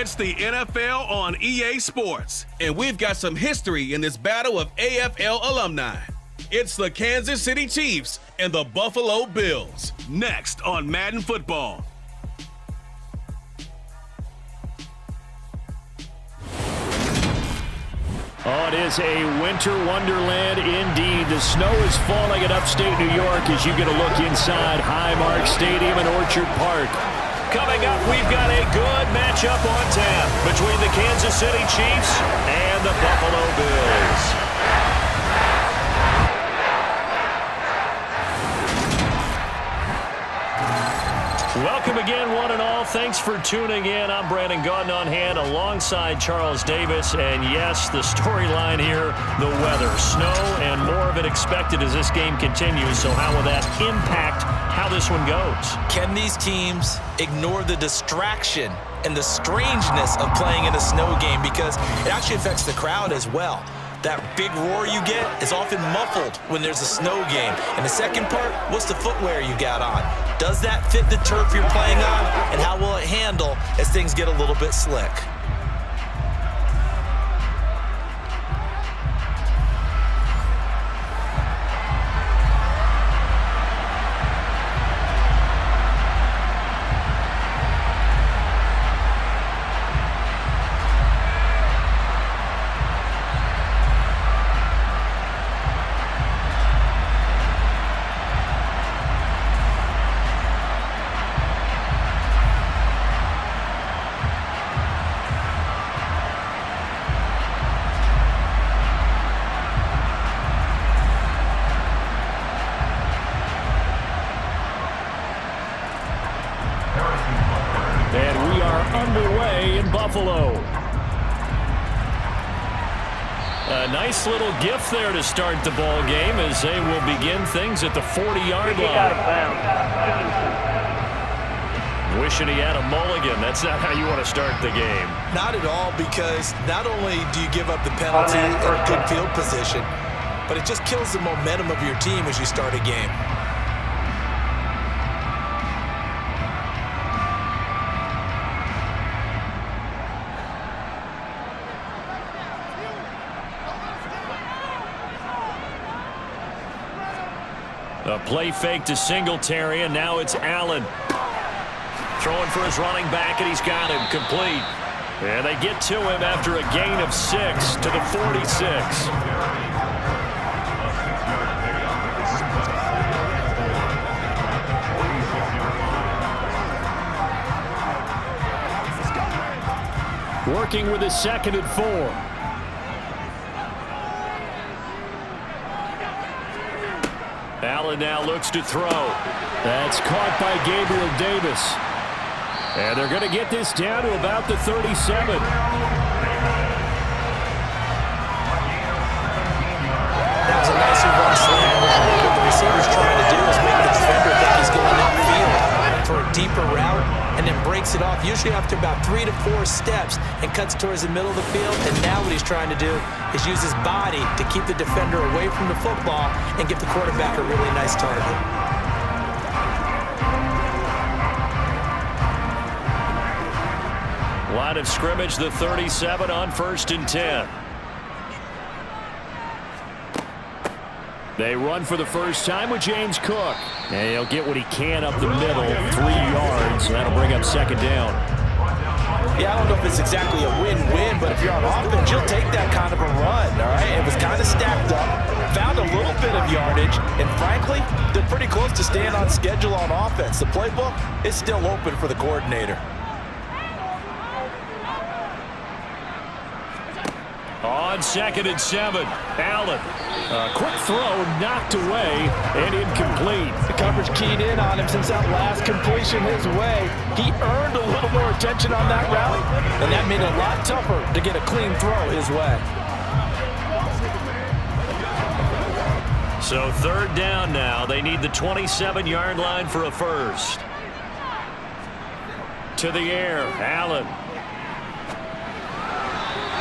It's the NFL on EA Sports, and we've got some history in this battle of AFL alumni. It's the Kansas City Chiefs and the Buffalo Bills. Next on Madden Football. Oh, it is a winter wonderland indeed. The snow is falling in upstate New York as you get a look inside Highmark Stadium in Orchard Park. Coming up, we've got a good matchup on tap between the Kansas City Chiefs and the Buffalo Bills. Welcome again, one and all. Thanks for tuning in. I'm Brandon Gaudin on hand alongside Charles Davis. And yes, the storyline here, the weather. Snow and more of it expected as this game continues. So how will that impact how this one goes? Can these teams ignore the distraction and the strangeness of playing in a snow game? Because it actually affects the crowd as well. That big roar you get is often muffled when there's a snow game. And the second part, what's the footwear you got on? Does that fit the turf you're playing on? And how will it handle as things get a little bit slick? And we are underway in Buffalo. A nice little gift there to start the ball game as they will begin things at the 40-yard line. Wishing he had a mulligan. That's not how you want to start the game. Not at all, because not only do you give up the penalty and good field position, but it just kills the momentum of your team as you start a game. A play fake to Singletary, and now it's Allen. Throwing for his running back, and he's got him complete. And they get to him after a gain of 6 to the 46. Working with his 2nd and 4. Allen now looks to throw. That's caught by Gabriel Davis. And they're going to get this down to about the 37. That was a nice run slant. What the receiver's trying to do is make the defender think he's going upfield for a deeper route and then breaks it off, usually after about 3 to 4 steps, and cuts towards the middle of the field. And now what he's trying to do is use his body to keep the defender away from the football and give the quarterback a really nice target. Line of scrimmage, the 37 on 1st and 10. They run for the first time with James Cook. And he'll get what he can up the middle, 3 yards. That'll bring up 2nd down. Yeah, I don't know if it's exactly a win-win, but if you're on offense, you'll take that kind of a run, all right? It was kind of stacked up, found a little bit of yardage, and frankly, they're pretty close to staying on schedule on offense. The playbook is still open for the coordinator. On 2nd and 7, Allen. A quick throw knocked away and incomplete. The coverage keyed in on him since that last completion his way. He earned a little more attention on that route, and that made it a lot tougher to get a clean throw his way. So 3rd down now. They need the 27-yard line for a first. To the air, Allen.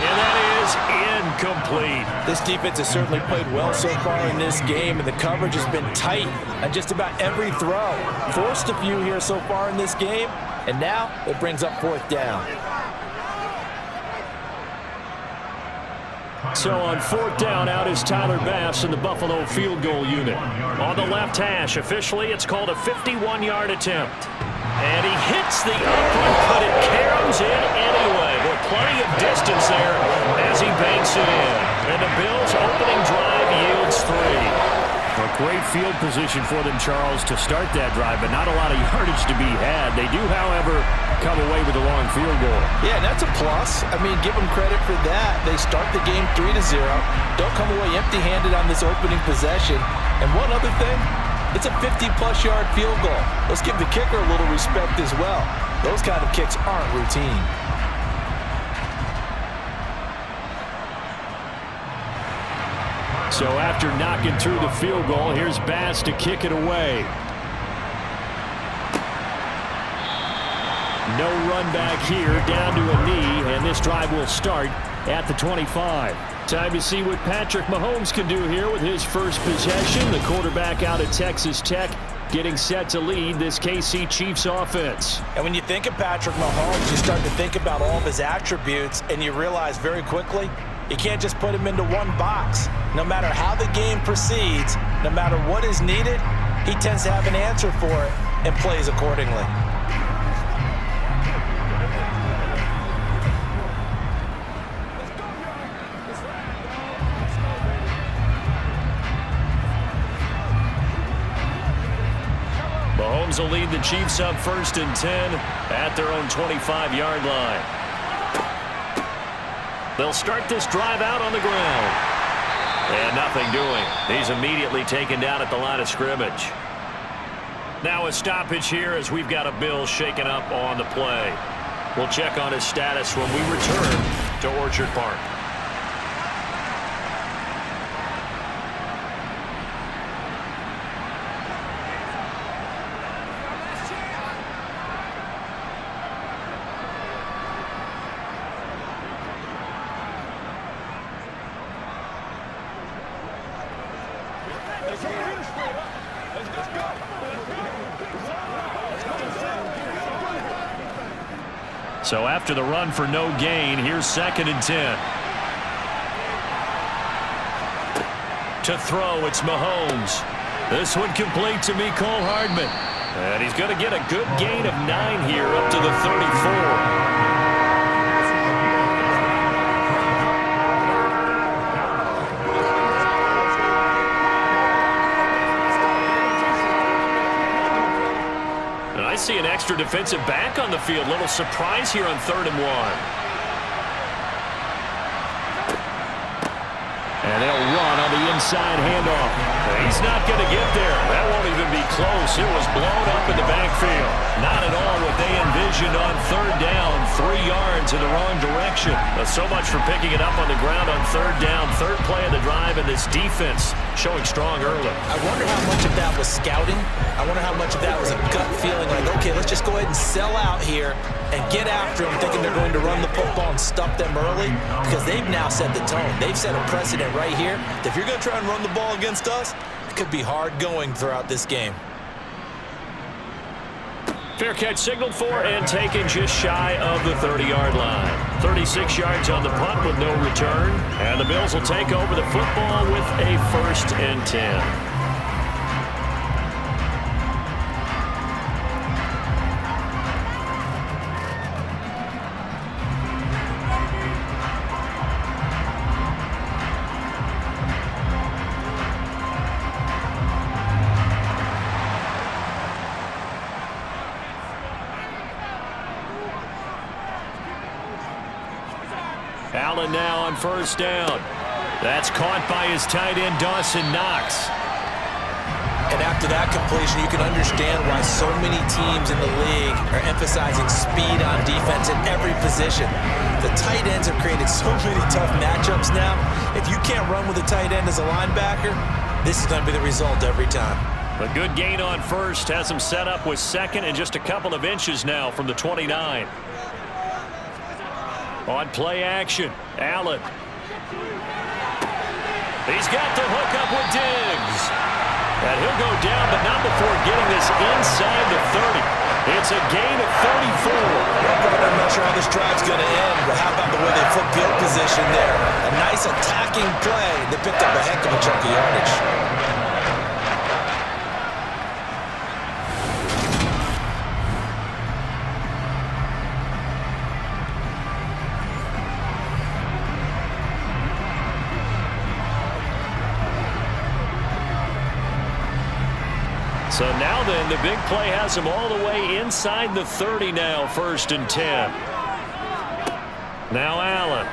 And that is incomplete. This defense has certainly played well so far in this game, and the coverage has been tight on just about every throw. Forced a few here so far in this game, and now it brings up 4th down. So on 4th down, out is Tyler Bass in the Buffalo field goal unit. On the left hash, officially it's called a 51-yard attempt. And he hits the upper, but it caroms in anyway. With plenty of distance there as he banks it in. And the Bills' opening drive yields 3. A great field position for them, Charles, to start that drive, but not a lot of yardage to be had. They do, however, come away with a long field goal. Yeah, and that's a plus. I mean, give them credit for that. They start the game 3-0. Don't come away empty-handed on this opening possession. And one other thing, it's a 50-plus yard field goal. Let's give the kicker a little respect as well. Those kind of kicks aren't routine. So after knocking through the field goal, here's Bass to kick it away. No run back here, down to a knee, and this drive will start at the 25. Time to see what Patrick Mahomes can do here with his first possession. The quarterback out of Texas Tech getting set to lead this KC Chiefs offense. And when you think of Patrick Mahomes, you start to think about all of his attributes, and you realize very quickly, you can't just put him into one box. No matter how the game proceeds, no matter what is needed, he tends to have an answer for it and plays accordingly. Mahomes will lead the Chiefs up 1st and 10 at their own 25-yard line. They'll start this drive out on the ground. And nothing doing. He's immediately taken down at the line of scrimmage. Now a stoppage here as we've got a Bill shaken up on the play. We'll check on his status when we return to Orchard Park. So after the run for no gain, here's 2nd and 10. To throw, it's Mahomes. This one complete to Mecole Hardman. And he's going to get a good gain of 9 here up to the 34. I see an extra defensive back on the field. Little surprise here on 3rd and 1. And they'll run on the inside handoff. He's not going to get there. That won't even be close. It was blown up in the backfield. Not at all what they envisioned on 3rd down. 3 yards in the wrong direction. But so much for picking it up on the ground on 3rd down. 3rd play of the drive, and this defense showing strong early. I wonder how much of that was scouting. I wonder how much of that was a gut feeling like, okay, let's just go ahead and sell out here and get after them, thinking they're going to run the football and stuff them early, because they've now set the tone. They've set a precedent right here. If you're going to try and run the ball against us, it could be hard going throughout this game. Fair catch signaled for and taken just shy of the 30-yard line. 36 yards on the punt with no return. And the Bills will take over the football with a 1st and 10. Allen now on 1st down. That's caught by his tight end, Dawson Knox. And after that completion, you can understand why so many teams in the league are emphasizing speed on defense in every position. The tight ends have created so many tough matchups now. If you can't run with a tight end as a linebacker, this is going to be the result every time. A good gain on 1st has him set up with 2nd and just a couple of inches now from the 29. On play action, Allen. He's got the hook up with Diggs. And he'll go down, but not before getting this inside the 30. It's a gain of 34. I'm not sure how this drive's going to end, but how about the way they flip field position there? A nice attacking play that picked up a heck of a chunk of yardage. So now then, the big play has him all the way inside the 30 now, 1st and 10. Now Allen.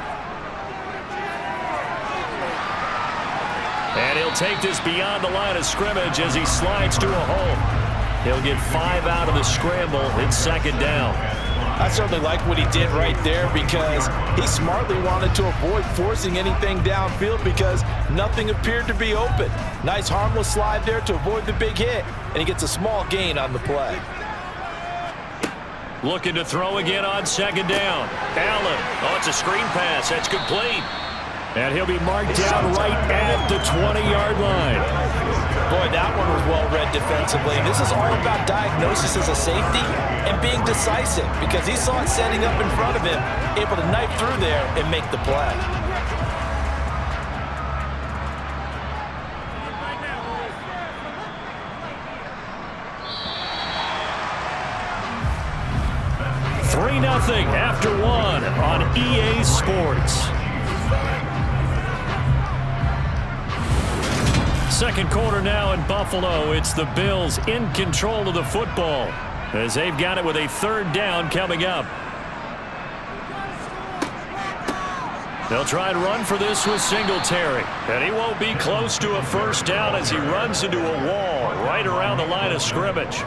And he'll take this beyond the line of scrimmage as he slides to a hole. He'll get 5 out of the scramble. It's 2nd down. I certainly like what he did right there because he smartly wanted to avoid forcing anything downfield because nothing appeared to be open. Nice harmless slide there to avoid the big hit, and he gets a small gain on the play. Looking to throw again on 2nd down. Allen. Oh, it's a screen pass. That's complete. And he'll be marked down right at the 20-yard line. Boy, that one was well read defensively. This is all about diagnosis as a safety and being decisive because he saw it setting up in front of him, able to knife through there and make the play. Three 3-0 after one on EA Sports. Second quarter now in Buffalo. It's the Bills in control of the football as they've got it with a 3rd down coming up. They'll try and run for this with Singletary, and he won't be close to a 1st down as he runs into a wall right around the line of scrimmage.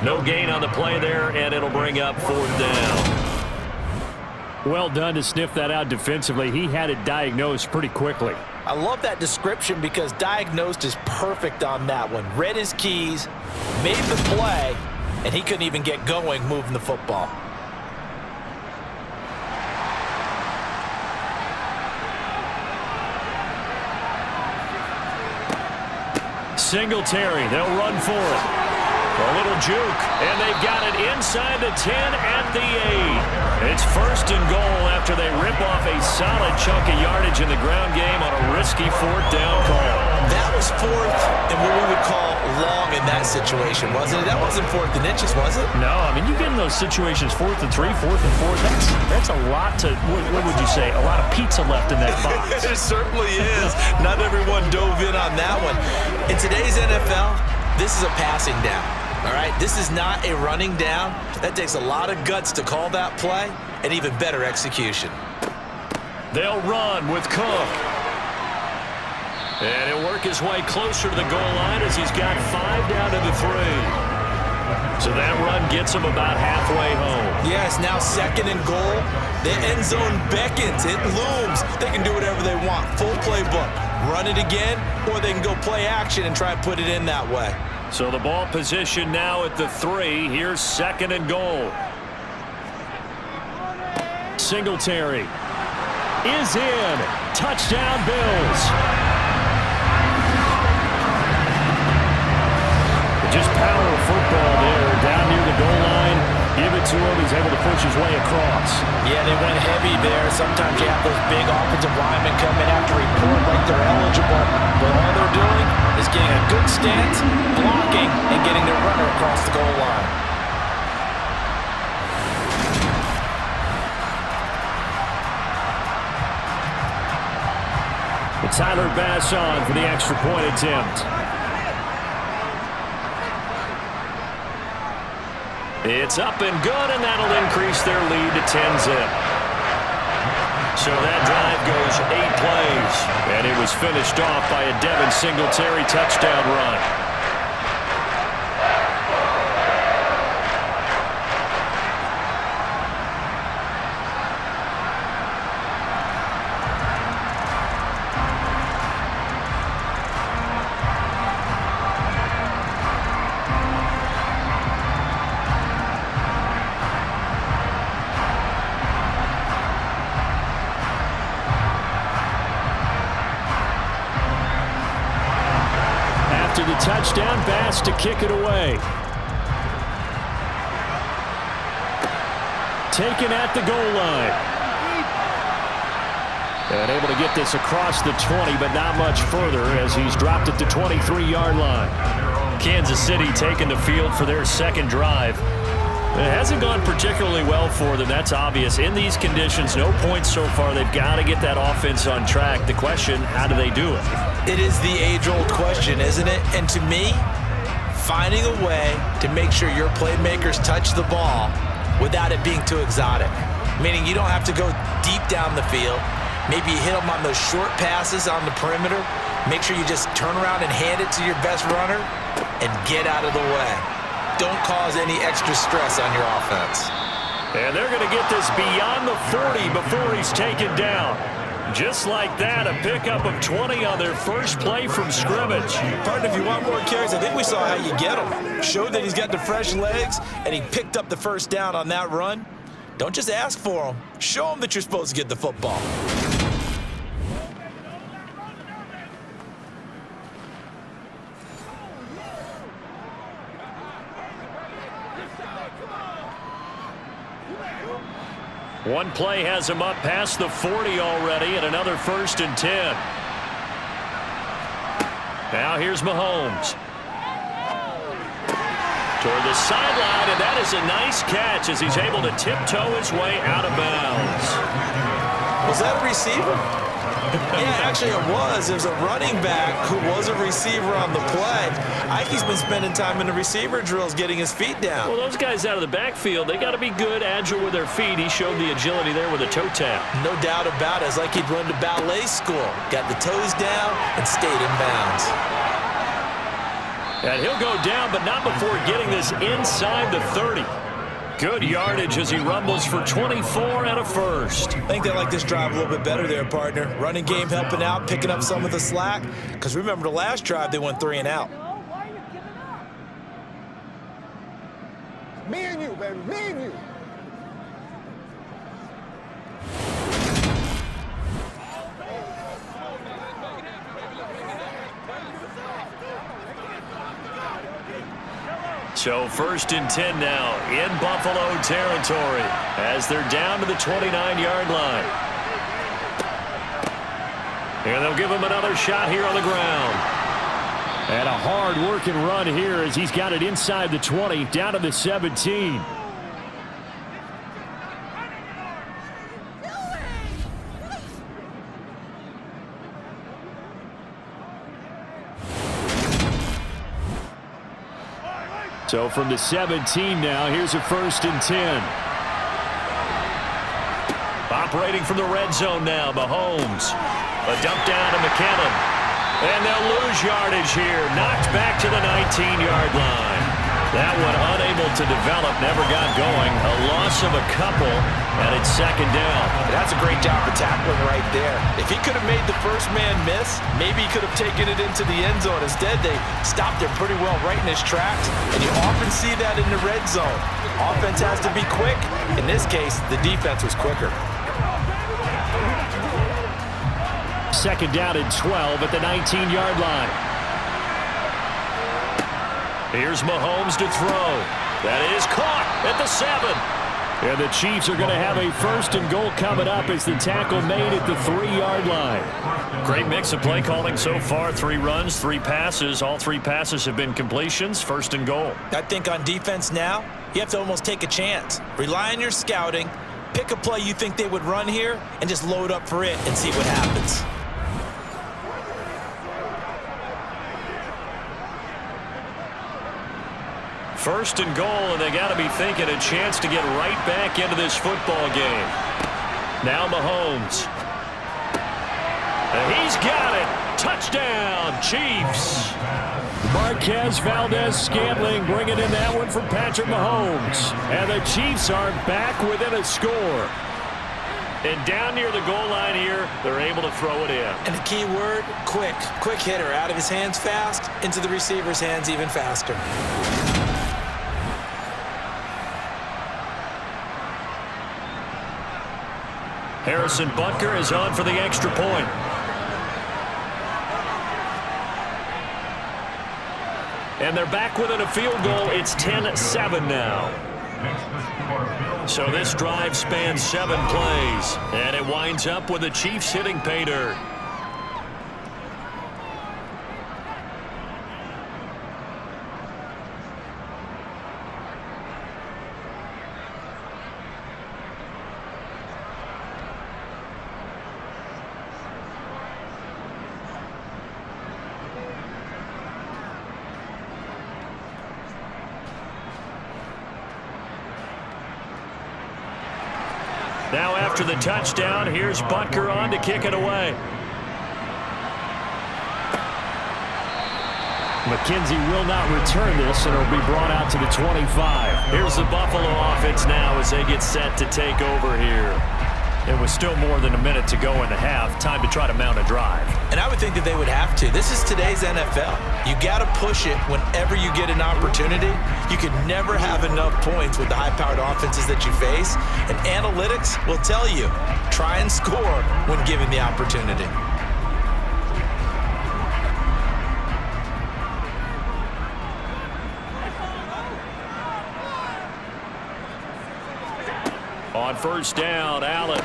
No gain on the play there, and it'll bring up 4th down. Well done to sniff that out defensively. He had it diagnosed pretty quickly. I love that description because diagnosed is perfect on that one. Read his keys, made the play, and he couldn't even get going moving the football. Singletary, they'll run for it. A little juke, and they've got it inside the 10 at the 8. It's 1st and goal after they rip off a solid chunk of yardage in the ground game on a risky 4th down call. That was 4th and what we would call long in that situation, wasn't it? That wasn't 4th and inches, was it? No, I mean, you get in those situations 4th and 3, 4th and 4. That's a lot to, what would you say, a lot of pizza left in that box. It certainly is. Not everyone dove in on that one. In today's NFL, this is a passing down. All right, this is not a running down. That takes a lot of guts to call that play and even better execution. They'll run with Cook. And he'll work his way closer to the goal line as he's got 5 down to the 3. So that run gets him about halfway home. Yes, now 2nd and goal. The end zone beckons. It looms. They can do whatever they want. Full playbook. Run it again, or they can go play action and try and put it in that way. So the ball position now at the 3. Here's 2nd and goal. Singletary is in. Touchdown, Bills. Just power of football there. Down near the goal line. Give it to him. He's able to push his way across. Yeah, they went heavy there. Sometimes you have those big offensive linemen come in after report like they're eligible. But all they're doing is getting a good stance, blocking, and getting their runner across the goal line. Tyler Bass on for the extra point attempt. It's up and good, and that'll increase their lead to 10-zip. So that drive goes 8 plays, and it was finished off by a Devin Singletary touchdown run. Touchdown, Bass to kick it away. Taken at the goal line. And able to get this across the 20, but not much further as he's dropped it to 23-yard line. Kansas City taking the field for their second drive. It hasn't gone particularly well for them. That's obvious. In these conditions, no points so far. They've got to get that offense on track. The question, how do they do it? It is the age-old question, isn't it? And to me, finding a way to make sure your playmakers touch the ball without it being too exotic. Meaning you don't have to go deep down the field. Maybe you hit them on those short passes on the perimeter. Make sure you just turn around and hand it to your best runner and get out of the way. Don't cause any extra stress on your offense. And they're going to get this beyond the 40 before he's taken down. Just like that, a pickup of 20 on their first play from scrimmage. Partner, if you want more carries, I think we saw how you get them. Showed that he's got the fresh legs, and he picked up the first down on that run. Don't just ask for them. Show them that you're supposed to get the football. One play has him up past the 40 already, and another 1st and 10. Now here's Mahomes. Toward the sideline, and that is a nice catch as he's able to tiptoe his way out of bounds. Was that a receiver? Yeah, actually it was. There's a running back who was a receiver on the play. Ike's been spending time in the receiver drills getting his feet down. Well, those guys out of the backfield, they got to be good, agile with their feet. He showed the agility there with a toe tap. No doubt about it. It's like he'd run to ballet school. Got the toes down and stayed in bounds. And he'll go down, but not before getting this inside the 30. Good yardage as he rumbles for 24 and a first. I think they like this drive a little bit better there, partner. Running game helping out, picking up some of the slack. Because remember, the last drive, they went 3 and out. Me and you, baby, me and you. So 1st and 10 now in Buffalo territory as they're down to the 29-yard line. And they'll give him another shot here on the ground. And a hard-working run here as he's got it inside the 20, down to the 17. So from the 17 now, here's a 1st and 10. Operating from the red zone now, Mahomes. A dump down to McKinnon. And they'll lose yardage here. Knocked back to the 19-yard line. That one unable to develop, never got going. A loss of a couple, and it's 2nd down. That's a great job of tackling right there. If he could have made the first man miss, maybe he could have taken it into the end zone. Instead, they stopped him pretty well right in his tracks, and you often see that in the red zone. Offense has to be quick. In this case, the defense was quicker. 2nd down and 12 at the 19-yard line. Here's Mahomes to throw. That is caught at the 7. And the Chiefs are going to have a 1st and goal coming up as the tackle made at the 3-yard line. Great mix of play calling so far. 3 runs, 3 passes. All 3 passes have been completions. 1st and goal. I think on defense now, you have to almost take a chance. Rely on your scouting. Pick a play you think they would run here and just load up for it and see what happens. First and goal, and they got to be thinking a chance to get right back into this football game. Now Mahomes. And he's got it. Touchdown, Chiefs. Marquez Valdez-Scantling bringing in that one from Patrick Mahomes. And the Chiefs are back within a score. And down near the goal line here, they're able to throw it in. And the key word, quick. Quick hitter. Out of his hands fast, into the receiver's hands even faster. Harrison Butker is on for the extra point. And they're back within a field goal. It's 10-7 now. So this drive spans 7 plays, and it winds up with the Chiefs hitting pay dirt. Now after the touchdown, here's Butker on to kick it away. McKenzie will not return this, and it'll be brought out to the 25. Here's the Buffalo offense now as they get set to take over here. It was still more than a minute to go in the half. Time to try to mount a drive. And I would think that they would have to. This is today's NFL. You got to push it whenever you get an opportunity. You can never have enough points with the high-powered offenses that you face. And analytics will tell you, try and score when given the opportunity. On first down, Allen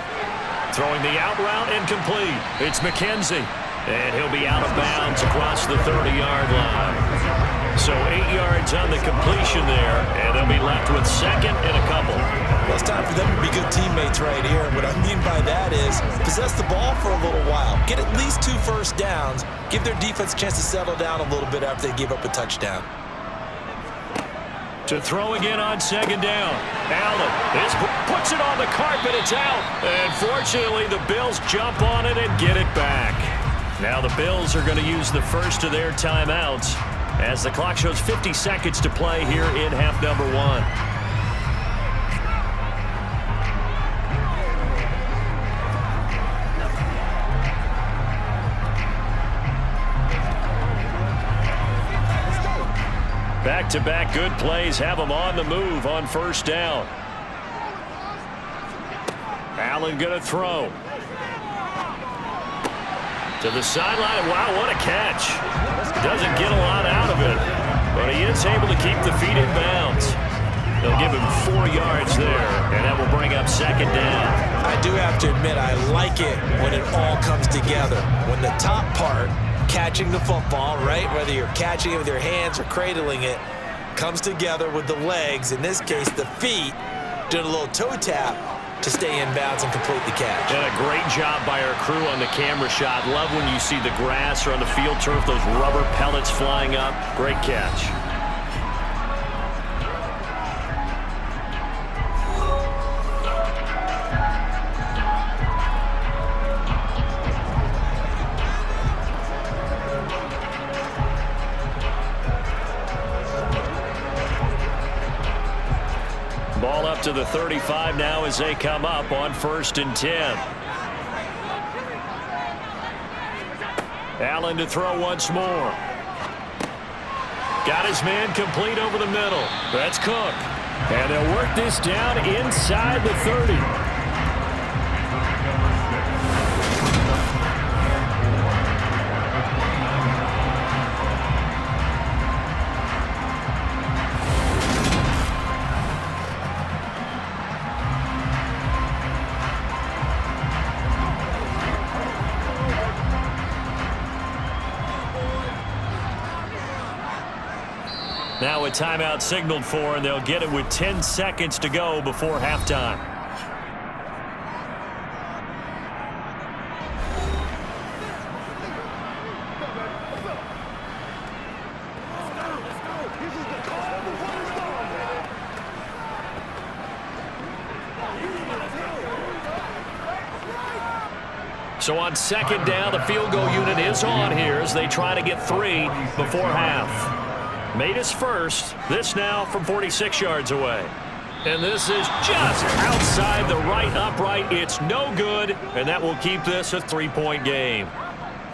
throwing the out route incomplete. It's McKenzie, and he'll be out of bounds across the 30-yard line. So 8 yards on the completion there, and they'll be left with second and a couple. Well, it's time for them to be good teammates right here. What I mean by that is possess the ball for a little while. Get at least 2 first downs. Give their defense a chance to settle down a little bit after they give up a touchdown. To throw again on second down. Allen puts it on the carpet. It's out. And fortunately, the Bills jump on it and get it back. Now the Bills are going to use the first of their timeouts as the clock shows 50 seconds to play here in half number 1. Back-to-back good plays have them on the move on first down. Allen going to throw. To the sideline. Wow, what a catch. Doesn't get a lot out of it, but he is able to keep the feet in bounds. They'll give him 4 yards there, and that will bring up second down. I do have to admit, I like it when it all comes together. When the top part, catching the football, right, whether you're catching it with your hands or cradling it, comes together with the legs, in this case the feet, doing a little toe tap to stay in bounds and complete the catch. And a great job by our crew on the camera shot. Love when you see the grass or on the field turf, those rubber pellets flying up. Great catch. Ball up to the 35 now as they come up on 1st and 10. Allen to throw once more. Got his man complete over the middle. That's Cook. And they'll work this down inside the 30. Now a timeout signaled for, and they'll get it with 10 seconds to go before halftime. So on second down, the field goal unit is on here as they try to get 3 before half. Made his first. This now from 46 yards away. And this is just outside the right upright. It's no good, and that will keep this a 3-point game.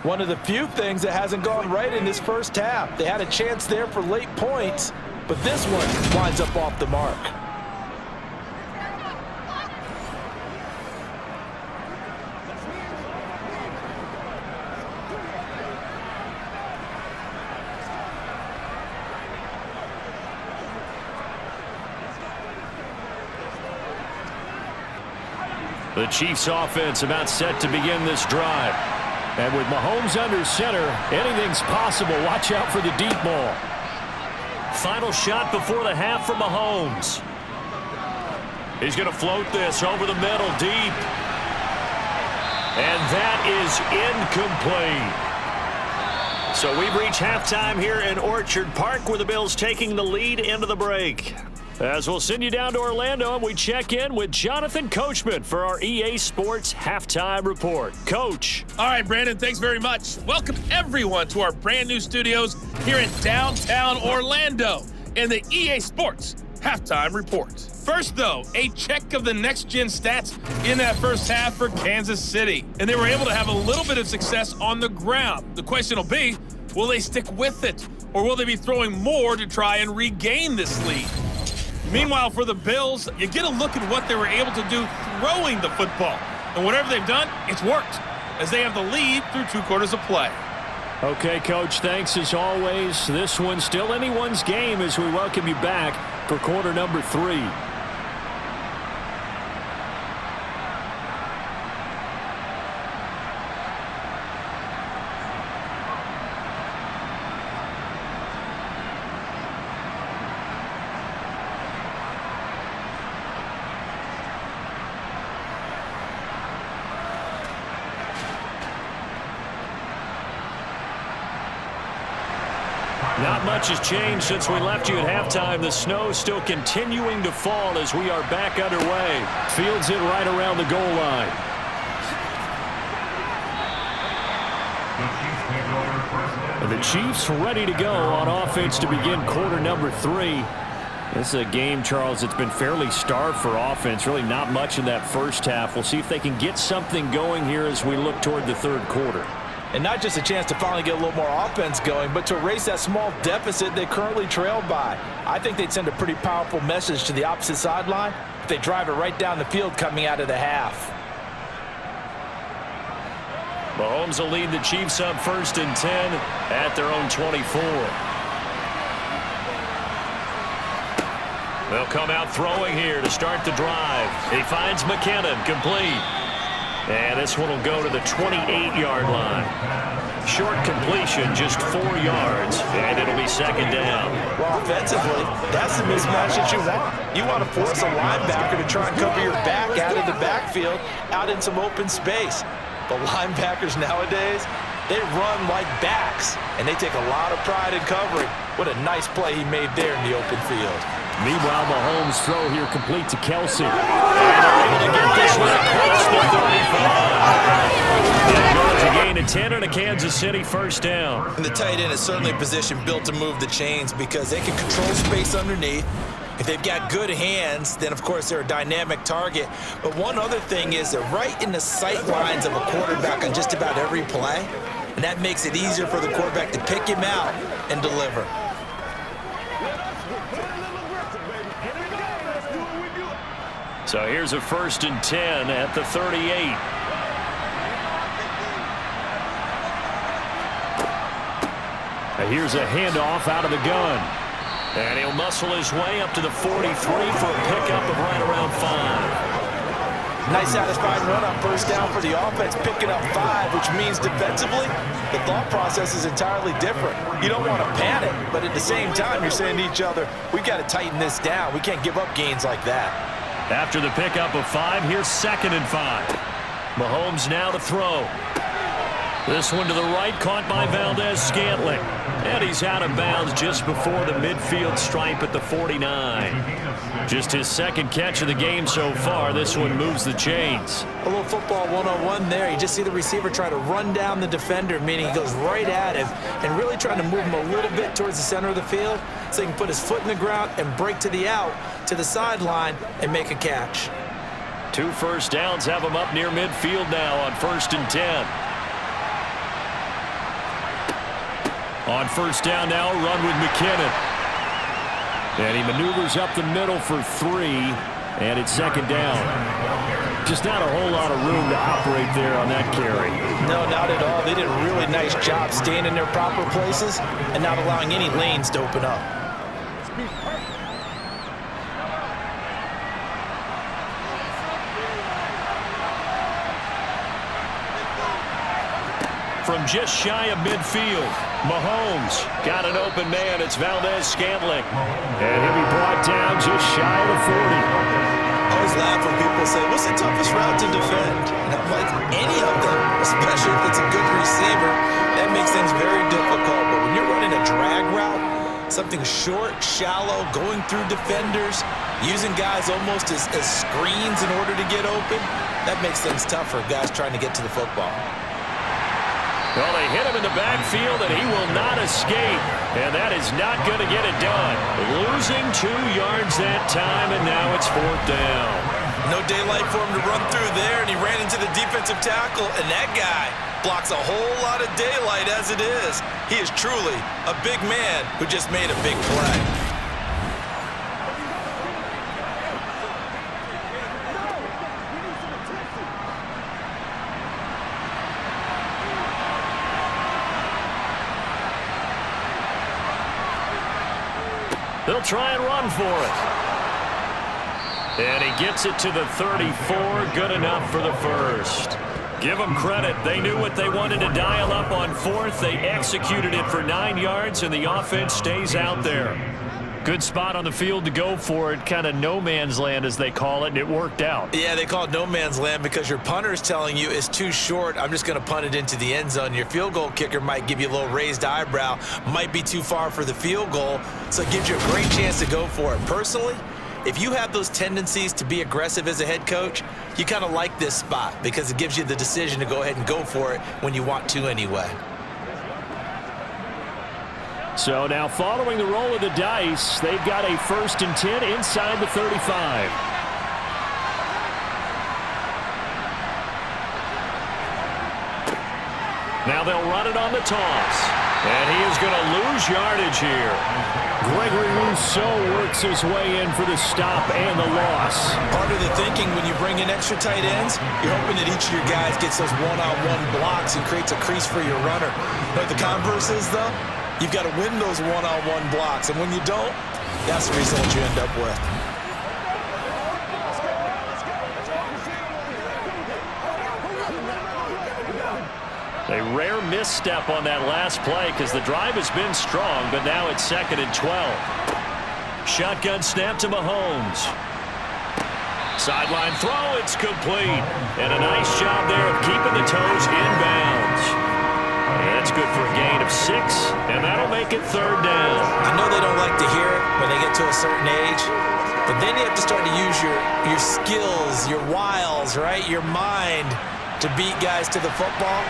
One of the few things that hasn't gone right in this first half. They had a chance there for late points, but this one winds up off the mark. The Chiefs offense about set to begin this drive. And with Mahomes under center, anything's possible. Watch out for the deep ball. Final shot before the half for Mahomes. He's going to float this over the middle deep. And that is incomplete. So we've reached halftime here in Orchard Park, where the Bills taking the lead into the break. As we'll send you down to Orlando, and we check in with Jonathan Coachman for our EA Sports Halftime Report. Coach. All right, Brandon, thanks very much. Welcome, everyone, to our brand new studios here in downtown Orlando in the EA Sports Halftime Report. First, though, a check of the next-gen stats in that first half for Kansas City. And they were able to have a little bit of success on the ground. The question will be, will they stick with it? Or will they be throwing more to try and regain this lead? Meanwhile, for the Bills, you get a look at what they were able to do throwing the football. And whatever they've done, it's worked, as they have the lead through 2 quarters of play. Okay, Coach, thanks as always. This one's still anyone's game as we welcome you back for quarter number 3. Not much has changed since we left you at halftime. The snow still continuing to fall as we are back underway. Fields it right around the goal line. And the Chiefs ready to go on offense to begin quarter number 3. This is a game, Charles, that's been fairly starved for offense. Really not much in that first half. We'll see if they can get something going here as we look toward the third quarter. And not just a chance to finally get a little more offense going, but to erase that small deficit they currently trailed by. I think they'd send a pretty powerful message to the opposite sideline if they drive it right down the field coming out of the half. Mahomes will lead the Chiefs up 1st and 10 at their own 24. They'll come out throwing here to start the drive. He finds McKinnon, complete. And this one will go to the 28-yard line. Short completion, just 4 yards, and it'll be 2nd down. Well, offensively, that's the mismatch that you want. You want to force a linebacker to try and cover your back out of the backfield, out in some open space. The linebackers nowadays, they run like backs, and they take a lot of pride in covering. What a nice play he made there in the open field. Meanwhile, Mahomes' throw here complete to Kelsey. And able to get this one across the 35. It goes a gain of 10 and a Kansas City 1st down. And the tight end is certainly a position built to move the chains because they can control space underneath. If they've got good hands, then, of course, they're a dynamic target. But one other thing is they're right in the sight lines of a quarterback on just about every play, and that makes it easier for the quarterback to pick him out and deliver. So here's a 1st and 10 at the 38. Here's a handoff out of the gun. And he'll muscle his way up to the 43 for a pickup of right around 5. Nice satisfying run on 1st down for the offense, picking up 5, which means defensively, the thought process is entirely different. You don't want to panic, but at the same time, you're saying to each other, we've got to tighten this down. We can't give up gains like that. After the pickup of 5, here's 2nd and 5. Mahomes now to throw. This one to the right, caught by Valdez-Scantling. And he's out of bounds just before the midfield stripe at the 49. Just his 2nd catch of the game so far. This one moves the chains. A little football 101 there. You just see the receiver try to run down the defender, meaning he goes right at him and really trying to move him a little bit towards the center of the field so he can put his foot in the ground and break to the out, to the sideline, and make a catch. 2 first downs have him up near midfield now on 1st and 10. On 1st down now, run with McKinnon. And he maneuvers up the middle for 3, and it's 2nd down. Just not a whole lot of room to operate there on that carry. No, not at all. They did a really nice job staying in their proper places and not allowing any lanes to open up. from just shy of midfield. Mahomes got an open man. It's Valdez-Scantling. And he'll be brought down just shy of the 40. I always laugh when people say, what's the toughest route to defend? And I'm like, any of them, especially if it's a good receiver. That makes things very difficult. But when you're running a drag route, something short, shallow, going through defenders, using guys almost as screens in order to get open, that makes things tough for guys trying to get to the football. Well, they hit him in the backfield, and he will not escape. And that is not going to get it done. Losing 2 yards that time, and now it's 4th down. No daylight for him to run through there, and he ran into the defensive tackle, and that guy blocks a whole lot of daylight as it is. He is truly a big man who just made a big play. They'll try and run for it. And he gets it to the 34. Good enough for the first. Give them credit. They knew what they wanted to dial up on 4th. They executed it for 9 yards, and the offense stays out there. Good spot on the field to go for it. Kind of no man's land, as they call it, and it worked out. Yeah, they call it no man's land because your punter is telling you it's too short. I'm just going to punt it into the end zone. Your field goal kicker might give you a little raised eyebrow. Might be too far for the field goal, so it gives you a great chance to go for it. Personally, if you have those tendencies to be aggressive as a head coach, you kind of like this spot because it gives you the decision to go ahead and go for it when you want to anyway. So now following the roll of the dice, they've got a 1st and 10 inside the 35. Now they'll run it on the toss. And he is going to lose yardage here. Gregory Rousseau works his way in for the stop and the loss. Part of the thinking when you bring in extra tight ends, you're hoping that each of your guys gets those one-on-one blocks and creates a crease for your runner. But the converse is, though, you've got to win those one-on-one blocks. And when you don't, that's the result you end up with. A rare misstep on that last play because the drive has been strong, but now it's 2nd and 12. Shotgun snap to Mahomes. Sideline throw, it's complete. And a nice job there of keeping the toes inbounds. And that's good for a gain of 6, and that'll make it 3rd down. I know they don't like to hear it when they get to a certain age, but then you have to start to use your skills, your wiles, right, your mind to beat guys to the football.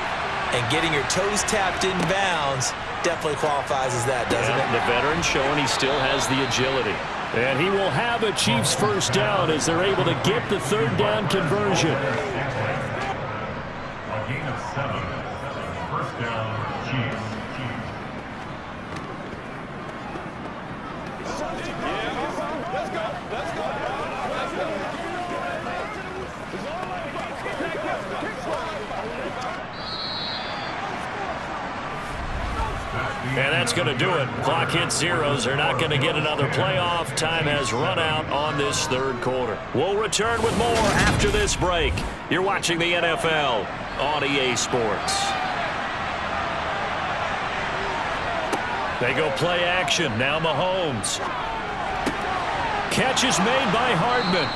And getting your toes tapped in bounds definitely qualifies as that, doesn't it? The veteran showing he still has the agility. And he will have a Chiefs 1st down as they're able to get the 3rd down conversion. A gain of 7. 1st down, Chiefs. And that's going to do it. Clock hits zeros. They're not going to get another playoff. Time has run out on this 3rd quarter. We'll return with more after this break. You're watching the NFL on EA Sports. They go play action. Now Mahomes. Catch is made by Hardman.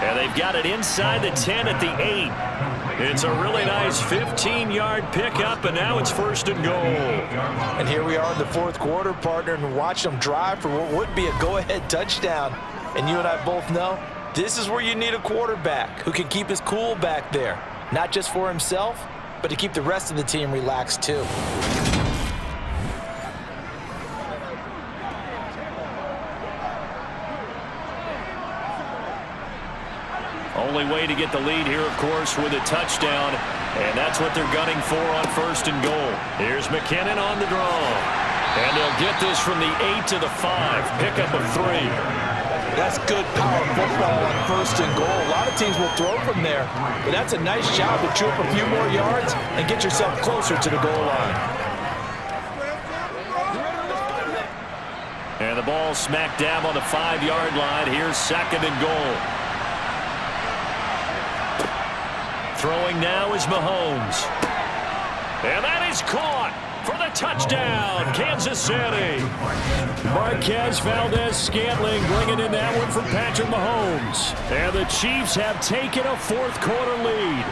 And they've got it inside the 10 at the 8. It's a really nice 15-yard pickup, and now it's 1st and goal. And here we are in the 4th quarter, partner, and watch them drive for what would be a go-ahead touchdown. And you and I both know this is where you need a quarterback who can keep his cool back there, not just for himself, but to keep the rest of the team relaxed too. Only way to get the lead here, of course, with a touchdown. And that's what they're gunning for on 1st and goal. Here's McKinnon on the draw. And they'll get this from the 8 to the 5. Pickup of 3. That's good power football on 1st and goal. A lot of teams will throw from there. But that's a nice job to chew up a few more yards and get yourself closer to the goal line. And the ball smack dab on the 5-yard line. Here's 2nd and goal. Throwing now is Mahomes. And that is caught for the touchdown, Kansas City. Marquez Valdez-Scantling bringing in that one from Patrick Mahomes. And the Chiefs have taken a fourth-quarter lead.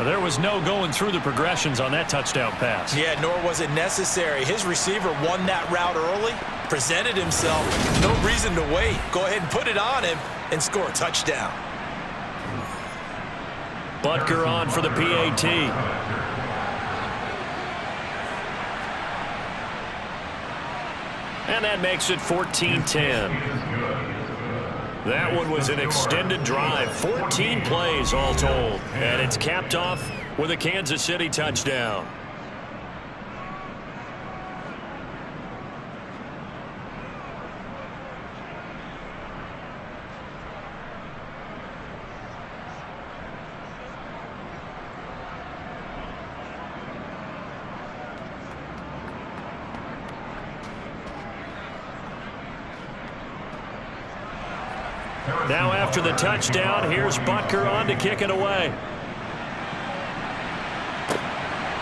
There was no going through the progressions on that touchdown pass. Yeah, nor was it necessary. His receiver won that route early, presented himself. No reason to wait. Go ahead and put it on him and score a touchdown. Butker on for the PAT. And that makes it 14-10. That one was an extended drive, 14 plays all told. And it's capped off with a Kansas City touchdown. Now after the touchdown, here's Butker on to kick it away.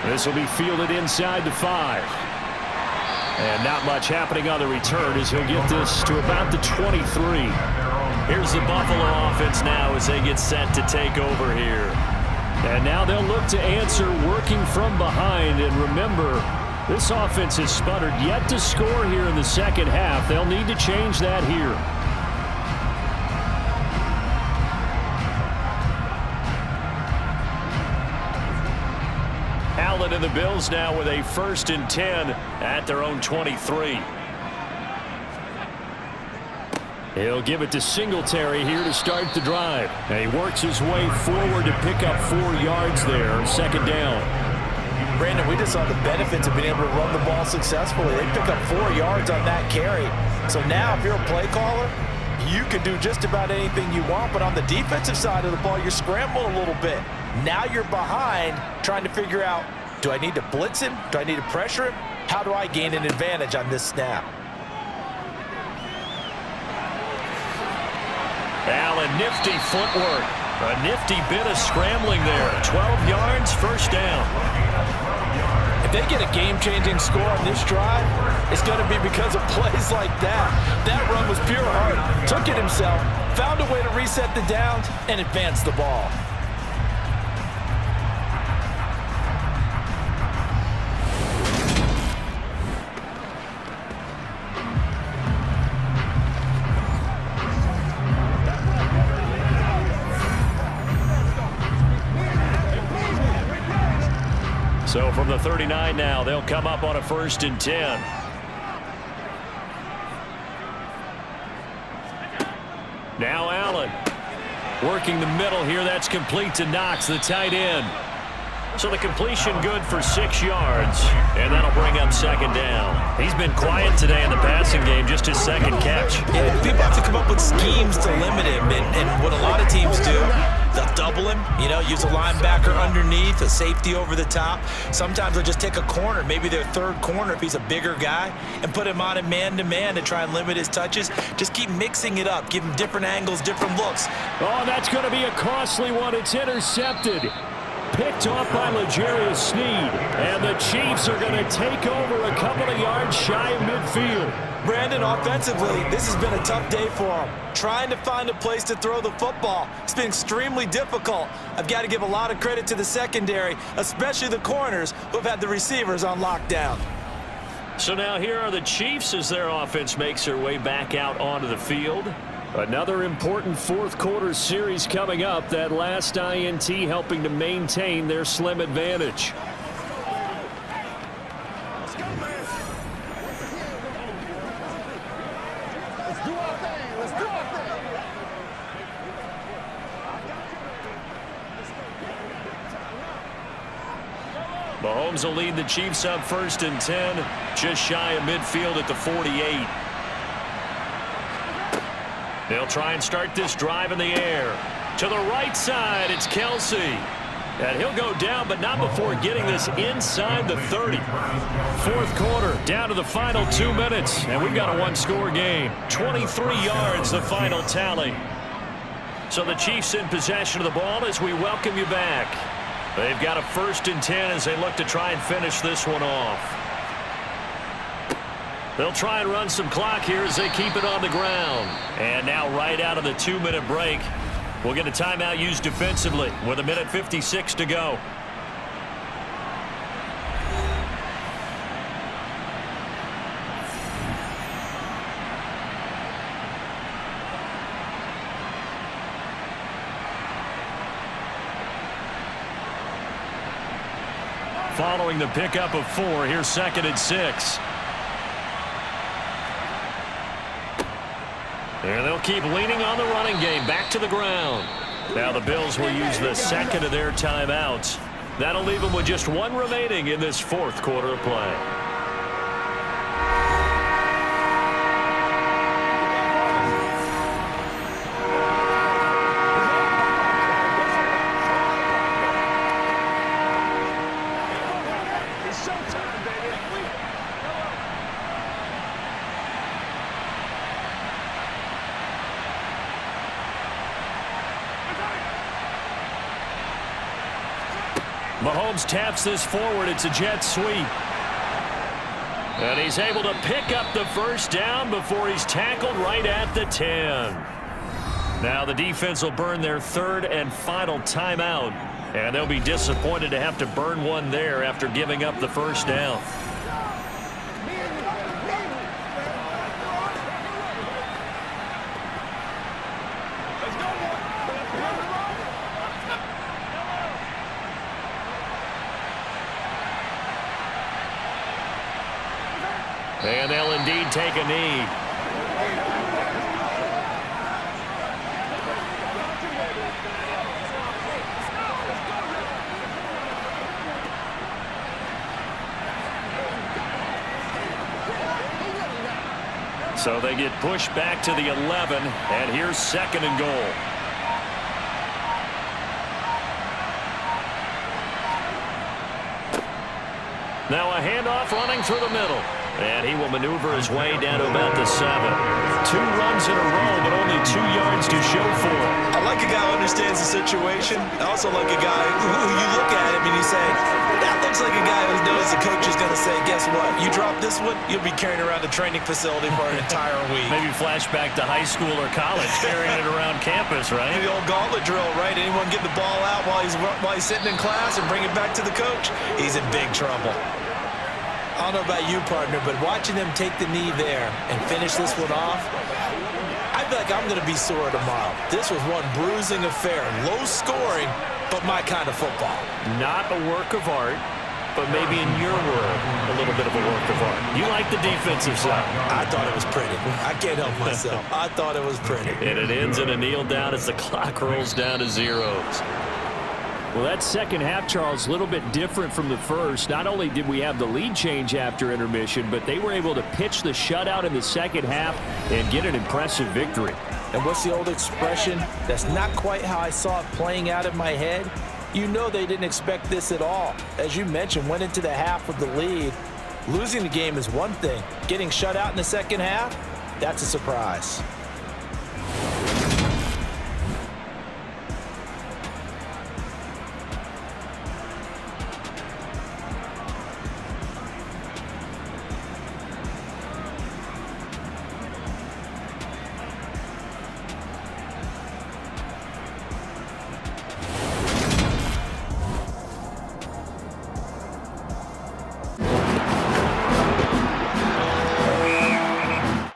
This will be fielded inside the 5. And not much happening on the return as he'll get this to about the 23. Here's the Buffalo offense now as they get set to take over here. And now they'll look to answer working from behind. And remember, this offense has sputtered yet to score here in the second half. They'll need to change that here. Allen and the Bills now with a 1st and 10 at their own 23. He'll give it to Singletary here to start the drive. And he works his way forward to pick up 4 yards there, second down. Brandon, we just saw the benefits of being able to run the ball successfully. They pick up 4 yards on that carry. So now if you're a play caller, you can do just about anything you want. But on the defensive side of the ball, you're scrambling a little bit. Now you're behind trying to figure out, do I need to blitz him? Do I need to pressure him? How do I gain an advantage on this snap? Allen, nifty footwork. A nifty bit of scrambling there. 12 yards, first down. If they get a game-changing score on this drive, it's going to be because of plays like that. That run was pure heart. Took it himself, found a way to reset the downs, and advance the ball. So from the 39 now, they'll come up on a 1st and 10. Now Allen working the middle here. That's complete to Knox, the tight end. So the completion good for 6 yards, and that'll bring up second down. He's been quiet today in the passing game, just his second catch. Yeah, people have to come up with schemes to limit him, and what a lot of teams do, they'll double him, use a linebacker underneath, a safety over the top. Sometimes they'll just take a corner, maybe their third corner if he's a bigger guy, and put him on a man-to-man to try and limit his touches. Just keep mixing it up, give him different angles, different looks. Oh, that's going to be a costly one. It's intercepted. Picked off by L'Jarius Sneed. And the Chiefs are going to take over a couple of yards shy of midfield. Brandon, offensively, this has been a tough day for him. Trying to find a place to throw the football. It's been extremely difficult. I've got to give a lot of credit to the secondary, especially the corners who have had the receivers on lockdown. So now here are the Chiefs as their offense makes their way back out onto the field. Another important fourth-quarter series coming up. That last INT helping to maintain their slim advantage. Mahomes will lead the Chiefs up 1st and 10, just shy of midfield at the 48. They'll try and start this drive in the air. To the right side, it's Kelsey. And he'll go down, but not before getting this inside the 30. Fourth quarter, down to the final 2 minutes, and we've got a one-score game. 23 yards, the final tally. So the Chiefs in possession of the ball as we welcome you back. They've got a 1st and 10 as they look to try and finish this one off. They'll try and run some clock here as they keep it on the ground. And now right out of the 2-minute break, we'll get a timeout used defensively with 1:56 to go. Following the pickup of 4, here's 2nd and 6. And they'll keep leaning on the running game back to the ground. Now the Bills will use the 2nd of their timeouts. That'll leave them with just 1 remaining in this 4th quarter of play. Mahomes taps this forward. It's a jet sweep. And he's able to pick up the 1st down before he's tackled right at the 10. Now the defense will burn their 3rd and final timeout. And they'll be disappointed to have to burn one there after giving up the 1st down. And they'll indeed take a knee. So they get pushed back to the 11, and here's 2nd and goal. Now a handoff running through the middle. And he will maneuver his way down to about the 7. 2 runs in a row, but only 2 yards to show for. I like a guy who understands the situation. I also like a guy who you look at him and you say, that looks like a guy who knows the coach is going to say, guess what? You drop this one, you'll be carrying around the training facility for an entire week. Maybe flashback to high school or college, carrying it around campus, right? The old gauntlet drill, right? Anyone get the ball out while he's sitting in class and bring it back to the coach? He's in big trouble. I don't know about you, partner, but watching them take the knee there and finish this one off, I feel like I'm going to be sore tomorrow. This was one bruising affair. Low scoring, but my kind of football. Not a work of art, but maybe in your world, a little bit of a work of art. You like the defensive side. I thought it was pretty. I can't help myself. I thought it was pretty. And it ends in a kneel down as the clock rolls down to zeros. Well, that 2nd half, Charles, a little bit different from the 1st. Not only did we have the lead change after intermission, but they were able to pitch the shutout in the 2nd half and get an impressive victory. And what's the old expression? That's not quite how I saw it playing out in my head. You know they didn't expect this at all. As you mentioned, went into the half with the lead. Losing the game is one thing. Getting shut out in the 2nd half, that's a surprise.